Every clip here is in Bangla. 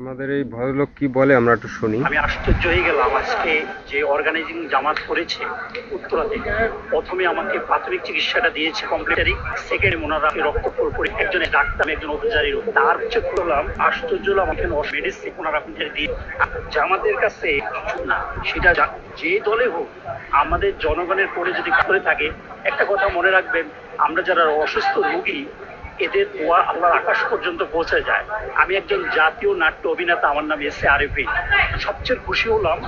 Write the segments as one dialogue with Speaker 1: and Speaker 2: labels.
Speaker 1: আমাদের এই ভদ্রলোক কি বলে আমরা একটু শুনি।
Speaker 2: আমি আশ্চর্য হয়ে গেলাম আজকে যে অর্গানাইজিং জামাত করেছে উত্তরাতে। প্রথমে আমাকে প্রাথমিক চিকিৎসাটা দিয়েছে কমপ্লিটারি, সেকেন্ড ওনারা রক্ত করে একজন ডাক্তার একজন অফিসারের, তার চেক করলাম আশ্চর্য হলাম এখানে মেডিসিন ওনারা দিয়ে জামাতের কাছে না। সেটা যে দলে হোক আমাদের জনগণের পরে যদি করে থাকে, একটা কথা মনে রাখবেন, আমরা যারা অসুস্থ রোগী এদের দোয়া আল্লাহর আকাশ পর্যন্ত পৌঁছে যায়। আমি একজন জাতীয় নাট্য অভিনেতা, আমার নাম এস এ আরএফি। সবচেয়ে খুশি হলাম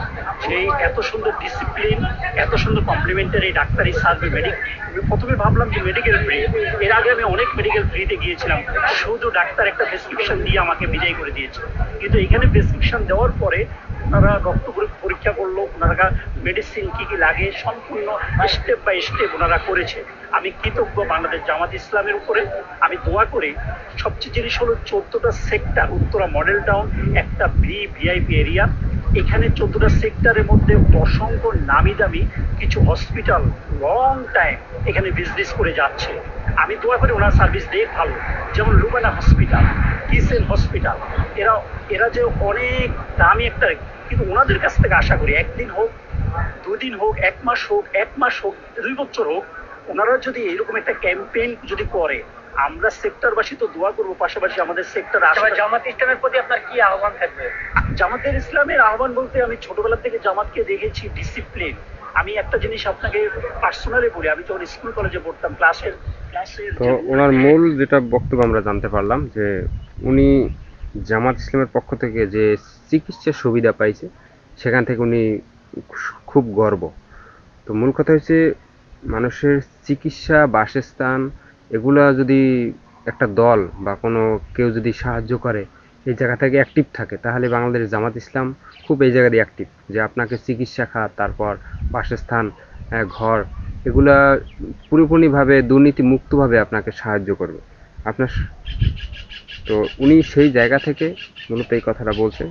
Speaker 2: যে এত সুন্দর ডিসিপ্লিন, এত সুন্দর কমপ্লিমেন্টারি ডাক্তারি সার্ভিস। প্রথমে ভাবলাম যে মেডিকেল ফ্রি, এর আগে আমি অনেক মেডিকেল ফ্রিতে গিয়েছিলাম, শুধু ডাক্তার একটা প্রেসক্রিপশন দিয়ে আমাকে বিদায় করে দিয়েছে। কিন্তু এখানে প্রেসক্রিপশন দেওয়ার পরে ওনারা রক্ত পরীক্ষা করলো, ওনারা মেডিসিন কি কি লাগে সম্পূর্ণ স্টেপ বাই স্টেপ ওনারা করেছে। আমি কৃতজ্ঞ বাংলাদেশ জামাত ইসলামের উপরে। আমি দোয়া করি, সবচেয়ে জিনিস হলো 14টা সেক্টর উত্তরা মডেল টাউন, একটা ভিআইপি এরিয়া। এখানে 14টা সেক্টরের মধ্যে অসংখ্য নামি দামি কিছু হসপিটাল লং টাইম এখানে বিজনেস করে যাচ্ছে। আমি দোয়া করি ওনার সার্ভিস দিয়ে ভালো, যেমন লুবানা হসপিটাল, কিসেন হসপিটাল, এরা এরা যে অনেক দামি একটা, কিন্তু ওনাদের কাছ থেকে আশা করি একদিন হোক, দুদিন হোক, এক মাস হোক, 2 বছর হোক, ওনারা যদি এরকম একটা ক্যাম্পেইন যদি করে, আমরা সেক্টরবাসী তো দোয়া করবো, পাশাপাশি আমাদের সেক্টর জামাত ইসলামের প্রতি আপনার কি আহ্বান থাকবে? জামাতের ইসলামের আহ্বান বলতে, আমি ছোটবেলা থেকে জামাতকে দেখেছি ডিসিপ্লিন। আমি একটা জিনিস আপনাকে পার্সোনালি বলি, আমি যখন স্কুল কলেজে পড়তাম ক্লাসের
Speaker 1: তো ওনার মূল যেটা বক্তব্য আমরা জানতে পারলাম যে উনি জামাত ইসলামের পক্ষ থেকে যে চিকিৎসার সুবিধা পাইছে সেখান থেকে উনি খুব গর্ব। তো মূল কথা হচ্ছে মানুষের চিকিৎসা, বাসস্থান, এগুলা যদি একটা দল বা কোনো কেউ যদি সাহায্য করে, এই জায়গা থেকে অ্যাক্টিভ থাকে, তাহলে বাংলাদেশ জামাত ইসলাম খুব এই জায়গা দিয়ে অ্যাক্টিভ, যে আপনাকে চিকিৎসা খাত, তারপর বাসস্থান, ঘর, এগুলা পুরোপুরিভাবে দুর্নীতি মুক্তভাবে আপনাকে সাহায্য করবে আপনার। তো উনি সেই জায়গা থেকে মূলত এই কথাটা বলছেন।